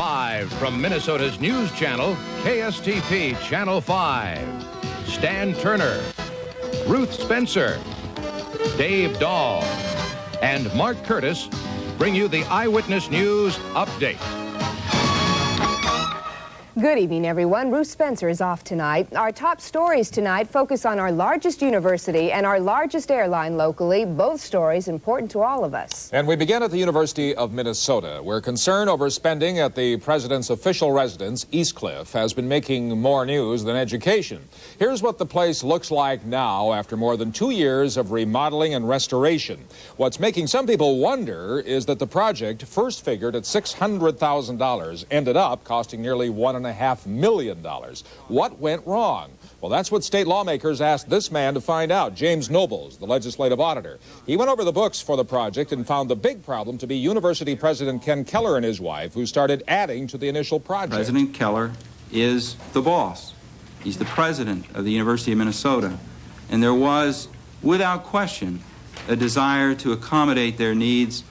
Live from Minnesota's news channel, KSTP Channel 5. Stan Turner, Ruth Spencer, Dave Dahl, and Mark Curtis bring you the Eyewitness News Update. Good evening, everyone. Ruth Spencer is off tonight. Our top stories tonight focus on our largest university and our largest airline locally. Both stories important to all of us. And we begin at the University of Minnesota, where concern over spending at the president's official residence, Eastcliff, has been making more news than education. Here's what the place looks like now after more than 2 years of remodeling and restoration. What's making some people wonder is that the project, first figured at $600,000, ended up costing nearly $1.5 million. What went wrong? Well, that's what state lawmakers asked this man to find out, James Nobles, the legislative auditor. He went over the books for the project and found the big problem to be University President Ken Keller and his wife, who started adding to the initial project. President Keller is the boss. He's the president of the University of Minnesota. And there was, without question, a desire to accommodate their needs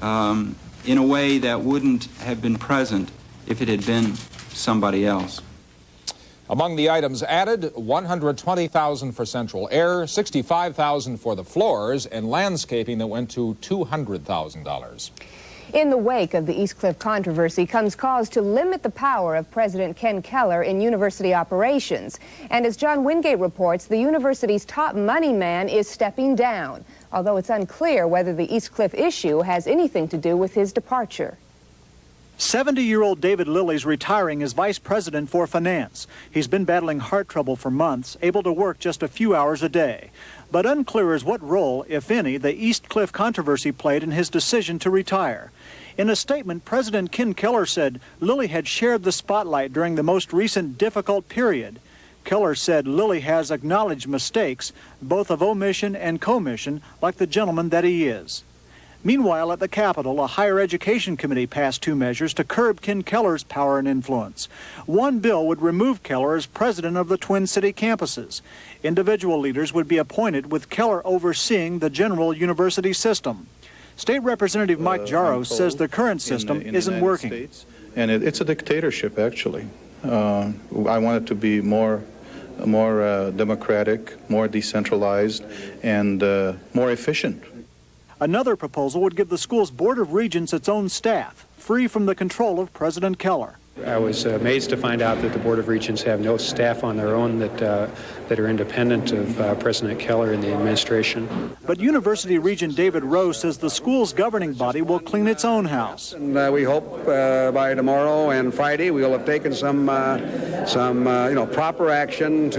in a way that wouldn't have been present if it had been somebody else. Among the items added, $120,000 for central air, $65,000 for the floors, and landscaping that went to $200,000. In the wake of the Eastcliff controversy comes calls to limit the power of President Ken Keller in university operations. And as John Wingate reports, the university's top money man is stepping down, although it's unclear whether the Eastcliff issue has anything to do with his departure. 70-year-old David Lilly's retiring as vice president for finance. He's been battling heart trouble for months, able to work just a few hours a day. But unclear is what role, if any, the Eastcliff controversy played in his decision to retire. In a statement, President Ken Keller said Lilly had shared the spotlight during the most recent difficult period. Keller said Lilly has acknowledged mistakes, both of omission and commission, like the gentleman that he is. Meanwhile, at the Capitol, a higher education committee passed 2 measures to curb Ken Keller's power and influence. One bill would remove Keller as president of the Twin City campuses. Individual leaders would be appointed with Keller overseeing the general university system. State Representative Mike Jarrow says the current system isn't working. States, and it's a dictatorship, actually. I want it to be more democratic, more decentralized, and more efficient. Another proposal would give the school's Board of Regents its own staff, free from the control of President Keller. I was amazed to find out that the Board of Regents have no staff on their own that are independent of President Keller and the administration. But University Regent David Rowe says the school's governing body will clean its own house. And we hope by tomorrow and Friday we will have taken some proper action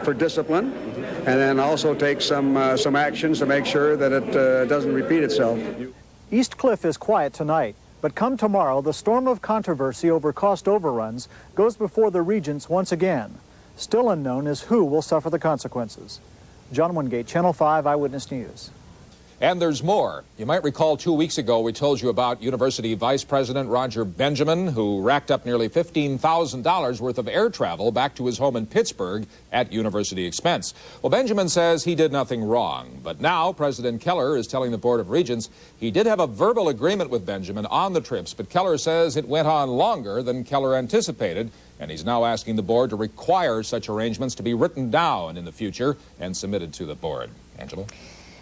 for discipline, and then also take some actions to make sure that it doesn't repeat itself. Eastcliff is quiet tonight, but come tomorrow, the storm of controversy over cost overruns goes before the regents once again. Still unknown is who will suffer the consequences. John Wingate, Channel 5 Eyewitness News. And there's more. You might recall 2 weeks ago we told you about University Vice President Roger Benjamin, who racked up nearly $15,000 worth of air travel back to his home in Pittsburgh at university expense. Well, Benjamin says he did nothing wrong. But now President Keller is telling the Board of Regents he did have a verbal agreement with Benjamin on the trips, but Keller says it went on longer than Keller anticipated, and he's now asking the board to require such arrangements to be written down in the future and submitted to the board. Angela?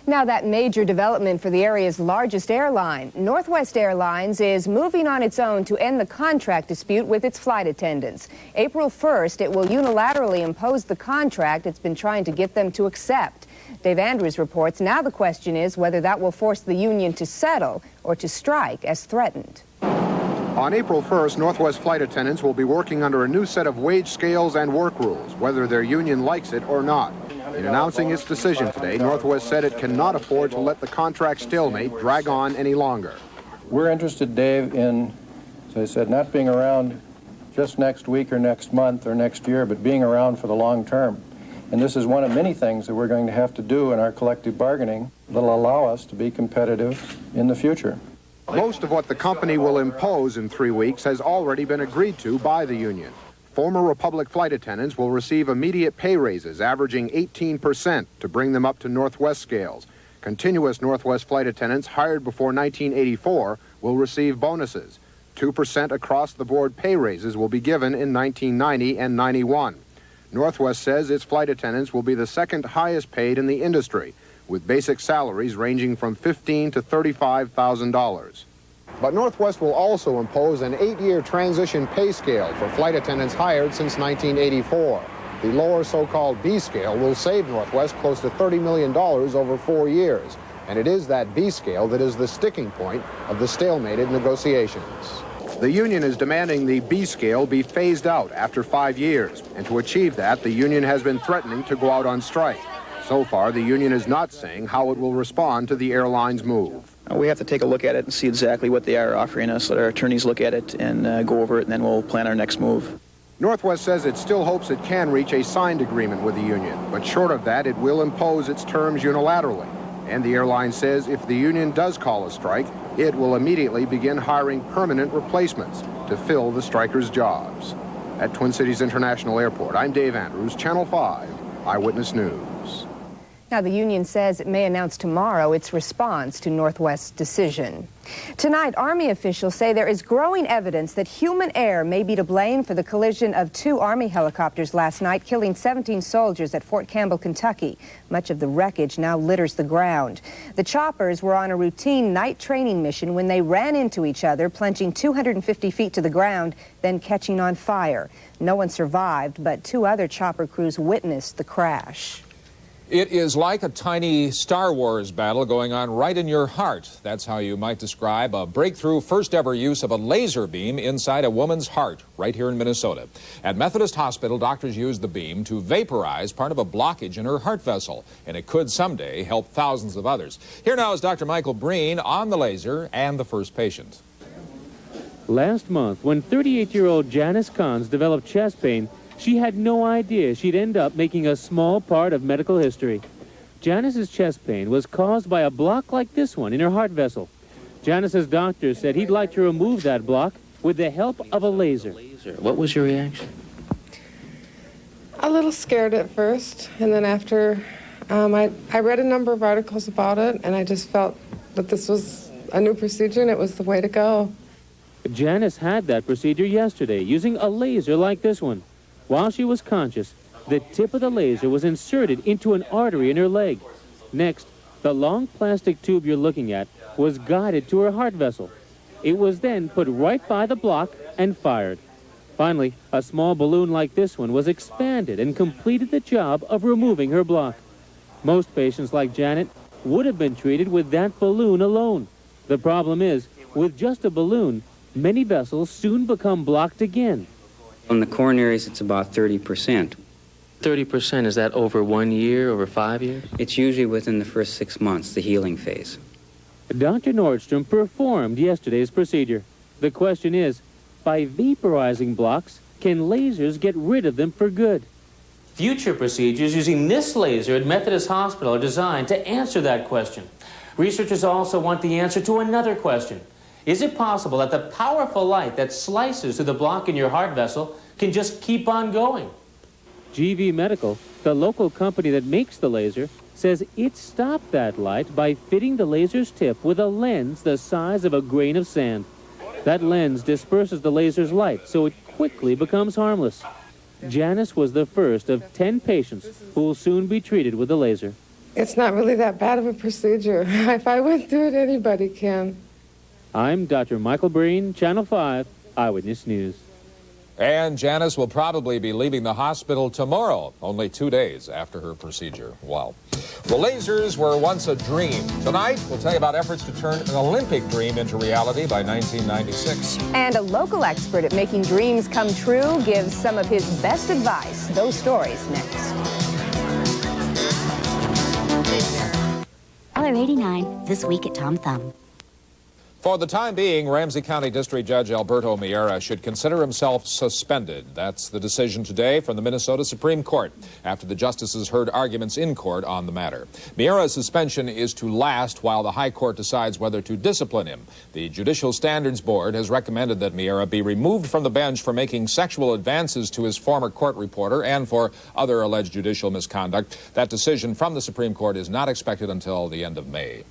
Now that major development for the area's largest airline, Northwest Airlines, is moving on its own to end the contract dispute with its flight attendants. April 1st, it will unilaterally impose the contract it's been trying to get them to accept. Dave Andrews reports now the question is whether that will force the union to settle or to strike as threatened. On April 1st, Northwest flight attendants will be working under a new set of wage scales and work rules, whether their union likes it or not. In announcing its decision today, Northwest said it cannot afford to let the contract stalemate drag on any longer. We're interested, Dave, in, as I said, not being around just next week or next month or next year, but being around for the long term. And this is one of many things that we're going to have to do in our collective bargaining that will allow us to be competitive in the future. Most of what the company will impose in 3 weeks has already been agreed to by the union. Former Republic flight attendants will receive immediate pay raises averaging 18% to bring them up to Northwest scales. Continuous Northwest flight attendants hired before 1984 will receive bonuses. 2% across-the-board pay raises will be given in 1990 and 91. Northwest says its flight attendants will be the second highest paid in the industry, with basic salaries ranging from $15,000 to $35,000. But Northwest will also impose an 8-year transition pay scale for flight attendants hired since 1984. The lower so-called B scale will save Northwest close to $30 million over 4 years. And it is that B scale that is the sticking point of the stalemated negotiations. The union is demanding the B scale be phased out after 5 years. And to achieve that, the union has been threatening to go out on strike. So far, the union is not saying how it will respond to the airline's move. We have to take a look at it and see exactly what they are offering us. Let our attorneys look at it and go over it, and then we'll plan our next move. Northwest says it still hopes it can reach a signed agreement with the union, but short of that, it will impose its terms unilaterally. And the airline says if the union does call a strike, it will immediately begin hiring permanent replacements to fill the strikers' jobs. At Twin Cities International Airport, I'm Dave Andrews, Channel 5, Eyewitness News. Now, the union says it may announce tomorrow its response to Northwest's decision. Tonight, Army officials say there is growing evidence that human error may be to blame for the collision of 2 Army helicopters last night, killing 17 soldiers at Fort Campbell, Kentucky. Much of the wreckage now litters the ground. The choppers were on a routine night training mission when they ran into each other, plunging 250 feet to the ground, then catching on fire. No one survived, but 2 other chopper crews witnessed the crash. It is like a tiny Star Wars battle going on right in your heart. That's how you might describe a breakthrough first-ever use of a laser beam inside a woman's heart right here in Minnesota. At Methodist Hospital, doctors used the beam to vaporize part of a blockage in her heart vessel, and it could someday help thousands of others. Here now is Dr. Michael Breen on the laser and the first patient. Last month, when 38-year-old Janice Kahns developed chest pain, she had no idea she'd end up making a small part of medical history. Janice's chest pain was caused by a block like this one in her heart vessel. Janice's doctor said he'd like to remove that block with the help of a laser. What was your reaction? A little scared at first, and then after I read a number of articles about it, and I just felt that this was a new procedure and it was the way to go. Janice had that procedure yesterday using a laser like this one. While she was conscious, the tip of the laser was inserted into an artery in her leg. Next, the long plastic tube you're looking at was guided to her heart vessel. It was then put right by the block and fired. Finally, a small balloon like this one was expanded and completed the job of removing her block. Most patients like Janet would have been treated with that balloon alone. The problem is, with just a balloon, many vessels soon become blocked again. On the coronaries, it's about 30%. 30%, is that over 1 year, over 5 years? It's usually within the first 6 months, the healing phase. Dr. Nordstrom performed yesterday's procedure. The question is, by vaporizing blocks, can lasers get rid of them for good? Future procedures using this laser at Methodist Hospital are designed to answer that question. Researchers also want the answer to another question. Is it possible that the powerful light that slices through the block in your heart vessel can just keep on going? GV Medical, the local company that makes the laser, says it stopped that light by fitting the laser's tip with a lens the size of a grain of sand. That lens disperses the laser's light, so it quickly becomes harmless. Janice was the first of 10 patients who will soon be treated with the laser. It's not really that bad of a procedure. If I went through it, anybody can. I'm Dr. Michael Breen, Channel 5, Eyewitness News. And Janice will probably be leaving the hospital tomorrow, only 2 days after her procedure. Wow. Well, lasers were once a dream. Tonight, we'll tell you about efforts to turn an Olympic dream into reality by 1996. And a local expert at making dreams come true gives some of his best advice. Those stories next. $1.89 this week at Tom Thumb. For the time being, Ramsey County District Judge Alberto Miera should consider himself suspended. That's the decision today from the Minnesota Supreme Court after the justices heard arguments in court on the matter. Miera's suspension is to last while the High Court decides whether to discipline him. The Judicial Standards Board has recommended that Miera be removed from the bench for making sexual advances to his former court reporter and for other alleged judicial misconduct. That decision from the Supreme Court is not expected until the end of May.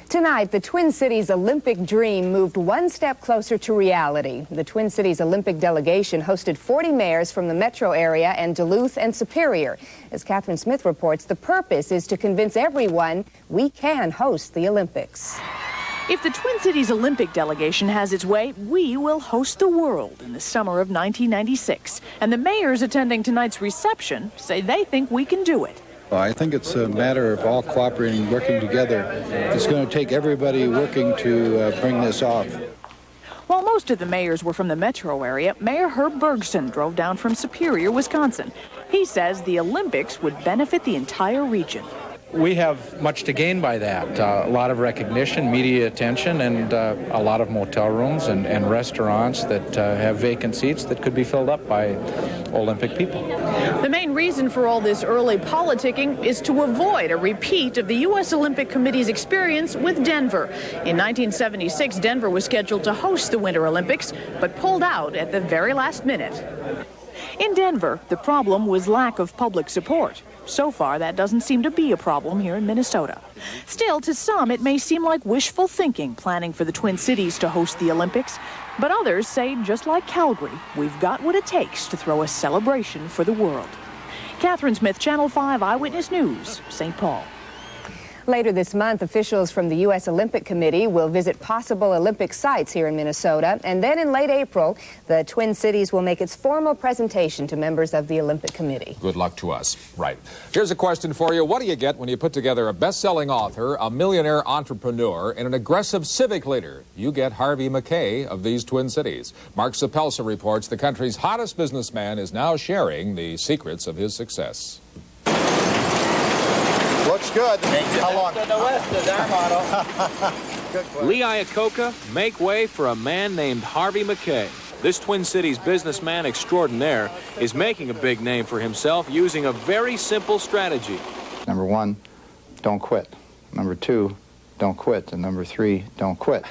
Tonight, the Twin Cities Olympic dream moved one step closer to reality. The Twin Cities Olympic delegation hosted 40 mayors from the metro area and Duluth and Superior. As Catherine Smith reports, the purpose is to convince everyone we can host the Olympics. If the Twin Cities Olympic delegation has its way, we will host the world in the summer of 1996. And the mayors attending tonight's reception say they think we can do it. I think it's a matter of all cooperating, working together. It's going to take everybody working to bring this off. While most of the mayors were from the metro area, Mayor Herb Bergson drove down from Superior, Wisconsin. He says the Olympics would benefit the entire region. We have much to gain by that. A lot of recognition, media attention, and a lot of motel rooms and restaurants that have vacant seats that could be filled up by Olympic people. The main reason for all this early politicking is to avoid a repeat of the U.S. Olympic Committee's experience with Denver. In 1976, Denver was scheduled to host the Winter Olympics, but pulled out at the very last minute. In Denver, the problem was lack of public support. So far, that doesn't seem to be a problem here in Minnesota. Still, to some, it may seem like wishful thinking, planning for the Twin Cities to host the Olympics. But others say, just like Calgary, we've got what it takes to throw a celebration for the world. Catherine Smith, Channel 5 Eyewitness News, St. Paul. Later this month, officials from the U.S. Olympic Committee will visit possible Olympic sites here in Minnesota. And then in late April, the Twin Cities will make its formal presentation to members of the Olympic Committee. Good luck to us. Right. Here's a question for you. What do you get when you put together a best-selling author, a millionaire entrepreneur, and an aggressive civic leader? You get Harvey Mackay of these Twin Cities. Mark Sapelsa reports the country's hottest businessman is now sharing the secrets of his success. Looks good. How long? To the west is our motto. Lee Iacocca, make way for a man named Harvey Mackay. This Twin Cities businessman extraordinaire is making a big name for himself using a very simple strategy. Number one, don't quit. Number two, don't quit. And number three, don't quit.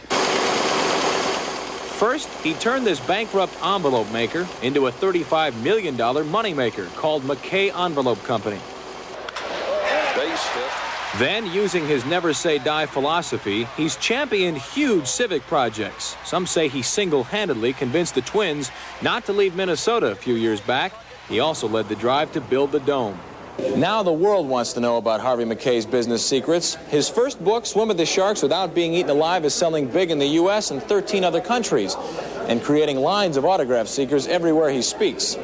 First, he turned this bankrupt envelope maker into a $35 million moneymaker called Mackay Envelope Company. Then, using his never say die philosophy, he's championed huge civic projects. Some say he single-handedly convinced the Twins not to leave Minnesota a few years back. He also led the drive to build the dome. Now the world wants to know about Harvey Mackay's business secrets. His first book, Swim with the Sharks Without Being Eaten Alive, is selling big in the U.S. and 13 other countries, and creating lines of autograph seekers everywhere he speaks.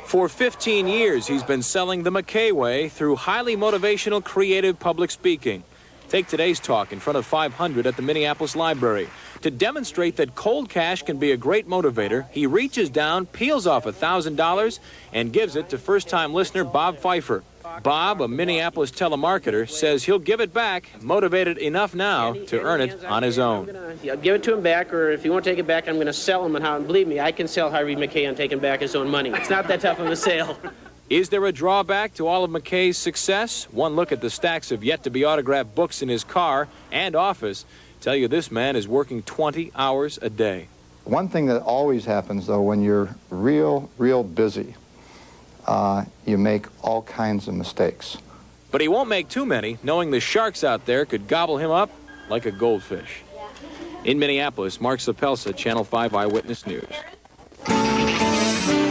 For 15 years, he's been selling the Mackay way through highly motivational, creative public speaking. Take today's talk in front of 500 at the Minneapolis Library. To demonstrate that cold cash can be a great motivator, he reaches down, peels off $1,000, and gives it to first-time listener Bob Pfeiffer. Bob, a Minneapolis telemarketer, says he'll give it back, motivated enough now to earn it on his own. I'll give it to him back, or if he won't take it back, I'm going to sell him. And believe me, I can sell Harvey Mackay on taking back his own money. It's not that tough of a sale. Is there a drawback to all of Mackay's success? One look at the stacks of yet-to-be-autographed books in his car and office tell you this man is working 20 hours a day. One thing that always happens, though, when you're real busy, you make all kinds of mistakes. But he won't make too many, knowing the sharks out there could gobble him up like a goldfish. In Minneapolis, Mark Sapelsa, Channel 5 Eyewitness News.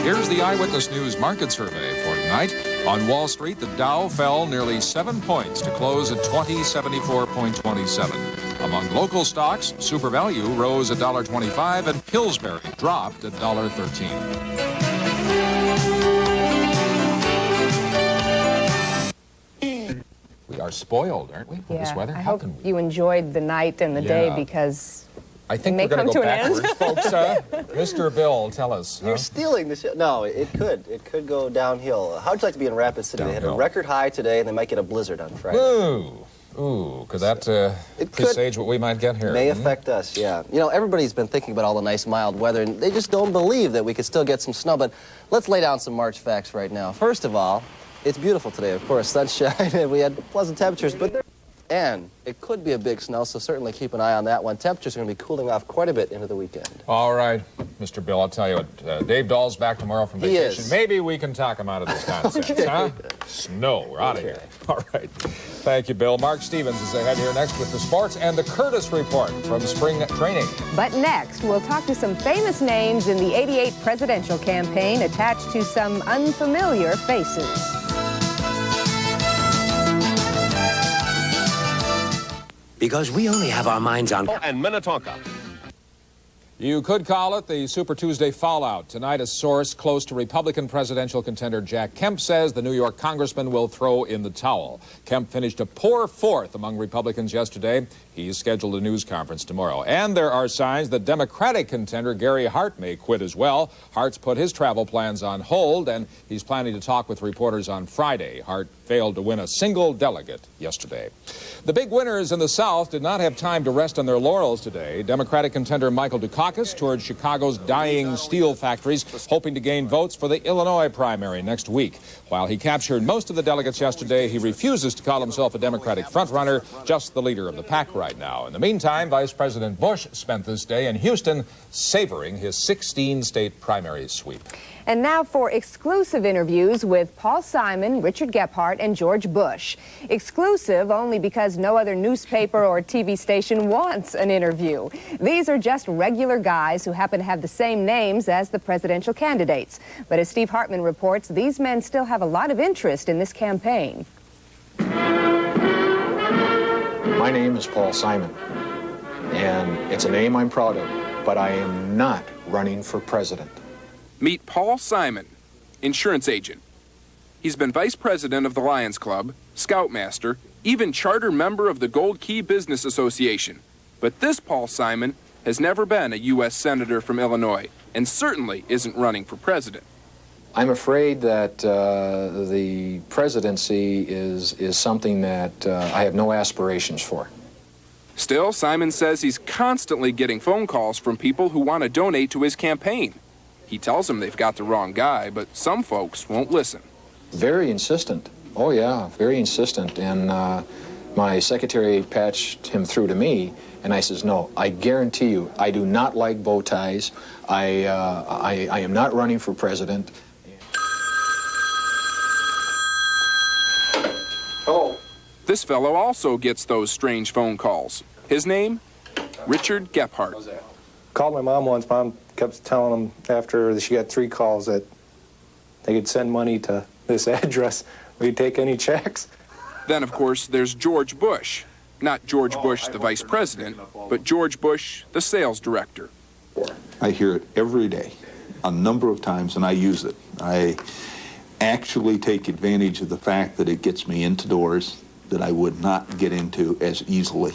Here's the Eyewitness News market survey for tonight. On Wall Street, the Dow fell nearly 7 points to close at 2074.27. Among local stocks, Super Value rose $1.25 and Pillsbury dropped $1.13. We are spoiled, aren't we, with this weather? I hope you enjoyed the night and the day, because I think we're going to go backwards, folks. Mr. Bill, tell us. You're stealing the show. No, it could. It could go downhill. How'd you like to be in Rapid City? They had a record high today, and they might get a blizzard on Friday. Ooh, could that presage what we might get here? May affect us, yeah. You know, everybody's been thinking about all the nice mild weather, and they just don't believe that we could still get some snow. But let's lay down some March facts right now. First of all, it's beautiful today, of course, sunshine, and we had pleasant temperatures, and it could be a big snow, so certainly keep an eye on that one. Temperatures are going to be cooling off quite a bit into the weekend. All right, Mr. Bill, I'll tell you what, Dave Dahl's back tomorrow from vacation. He is. Maybe we can talk him out of this nonsense, huh? Snow, we're out of here. All right. Thank you, Bill. Mark Stevens is ahead here next with the sports and the Curtis Report from spring training. But next, we'll talk to some famous names in the '88 presidential campaign attached to some unfamiliar faces. Because we only have our minds on... And Minnetonka. You could call it the Super Tuesday fallout. Tonight, a source close to Republican presidential contender Jack Kemp says the New York congressman will throw in the towel. Kemp finished a poor fourth among Republicans yesterday. He's scheduled a news conference tomorrow. And there are signs that Democratic contender Gary Hart may quit as well. Hart's put his travel plans on hold, and he's planning to talk with reporters on Friday. Hart failed to win a single delegate yesterday. The big winners in the South did not have time to rest on their laurels today. Democratic contender Michael Dukakis toured Chicago's dying steel factories, hoping to gain votes for the Illinois primary next week. While he captured most of the delegates yesterday, he refuses to call himself a Democratic frontrunner, just the leader of the pack right now. In the meantime, Vice President Bush spent this day in Houston savoring his 16-state primary sweep. And now for exclusive interviews with Paul Simon, Richard Gephardt, and George Bush. Exclusive only because no other newspaper or TV station wants an interview. These are just regular guys who happen to have the same names as the presidential candidates. But as Steve Hartman reports, these men still have a lot of interest in this campaign. My name is Paul Simon, and it's a name I'm proud of, but I am not running for president. Meet Paul Simon, insurance agent. He's been vice president of the Lions Club, scoutmaster, even charter member of the Gold Key Business Association. But this Paul Simon has never been a U.S. senator from Illinois, and certainly isn't running for president. I'm afraid that the presidency is something that I have no aspirations for. Still, Simon says he's constantly getting phone calls from people who want to donate to his campaign. He tells them they've got the wrong guy, but some folks won't listen. Very insistent. Oh, yeah, very insistent. And my secretary patched him through to me, and I says, no, I guarantee you, I do not like bow ties. I am not running for president. Hello. This fellow also gets those strange phone calls. His name? Richard Gephardt. Called my mom once. Mom kept telling them after she got 3 calls that they could send money to this address. We'd take any checks. Then, of course, there's George Bush. Not George Bush, the vice president, but George Bush, the sales director. I hear it every day, a number of times, and I use it. I actually take advantage of the fact that it gets me into doors that I would not get into as easily.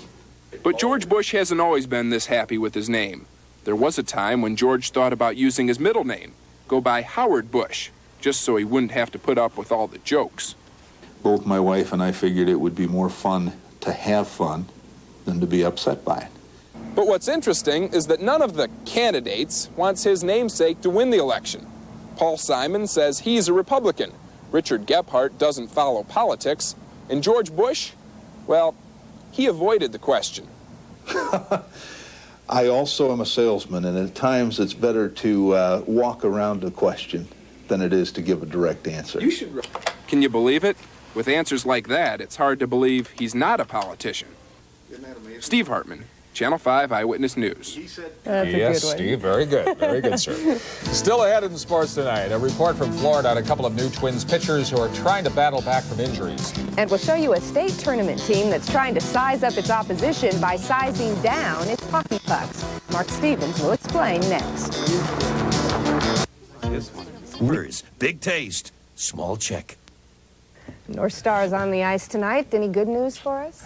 But George Bush hasn't always been this happy with his name. There was a time when George thought about using his middle name, go by Howard Bush, just so he wouldn't have to put up with all the jokes. Both my wife and I figured it would be more fun to have fun than to be upset by it. But what's interesting is that none of the candidates wants his namesake to win the election. Paul Simon says he's a Republican. Richard Gephardt doesn't follow politics. And George Bush, well, he avoided the question. I also am a salesman, and at times it's better to walk around a question than it is to give a direct answer. Can you believe it? With answers like that, it's hard to believe he's not a politician. Steve Hartman, Channel 5 Eyewitness News. Yes, Steve, very good. Very good, sir. Still ahead in sports tonight, a report from Florida on a couple of new Twins pitchers who are trying to battle back from injuries. And we'll show you a state tournament team that's trying to size up its opposition by sizing down its hockey pucks. Mark Stevens will explain next. Spurs, big taste, small check. North Stars on the ice tonight. Any good news for us?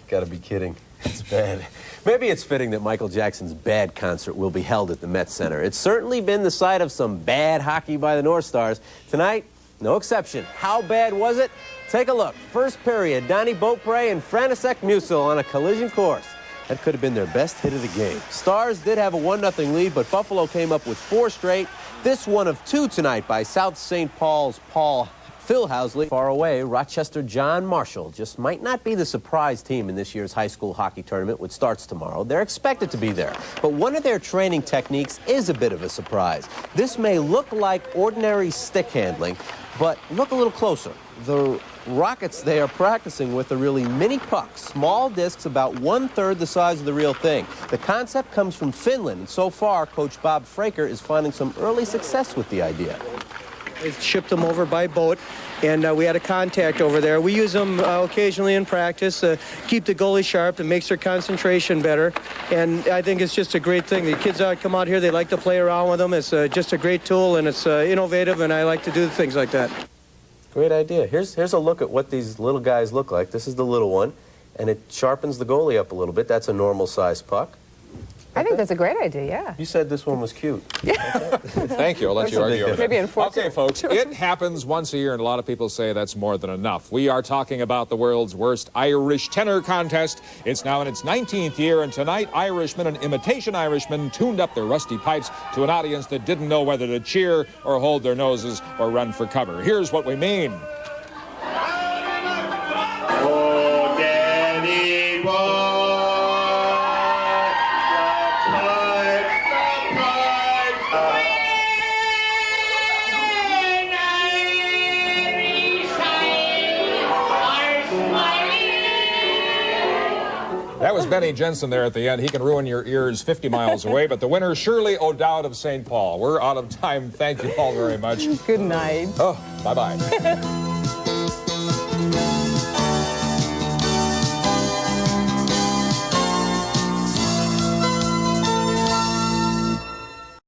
Gotta be kidding. It's bad. Maybe it's fitting that Michael Jackson's Bad concert will be held at the Met Center. It's certainly been the site of some bad hockey by the North Stars. Tonight, no exception. How bad was it? Take a look. First period, Donnie Beaupre and Frantisek Musil on a collision course. That could have been their best hit of the game. Stars did have a 1-0 lead, but Buffalo came up with 4 straight. This one of 2 tonight by South St. Paul's Paul Phil Housley, far away, Rochester John Marshall just might not be the surprise team in this year's high school hockey tournament, which starts tomorrow. They're expected to be there, but one of their training techniques is a bit of a surprise. This may look like ordinary stick handling, but look a little closer. The rockets they are practicing with are really mini pucks, small discs about 1/3 the size of the real thing. The concept comes from Finland, and so far, Coach Bob Fraker is finding some early success with the idea. They shipped them over by boat, and we had a contact over there. We use them occasionally in practice, keep the goalie sharp. It makes their concentration better, and I think it's just a great thing. The kids come out here, they like to play around with them. It's just a great tool, and it's innovative, and I like to do things like that. Great idea. Here's a look at what these little guys look like. This is the little one, and it sharpens the goalie up a little bit. That's a normal-sized puck. I think that's a great idea, yeah. You said this one was cute. Thank you. I'll let you argue over that. Maybe unfortunate. Okay, folks, it happens once a year, and a lot of people say that's more than enough. We are talking about the world's worst Irish tenor contest. It's now in its 19th year, and tonight, Irishmen and imitation Irishmen tuned up their rusty pipes to an audience that didn't know whether to cheer or hold their noses or run for cover. Here's what we mean. Oh, Danny boy. That was Benny Jensen there at the end. He can ruin your ears 50 miles away, but the winner, Shirley O'Dowd of St. Paul. We're out of time. Thank you all very much. Good night. Oh, bye-bye.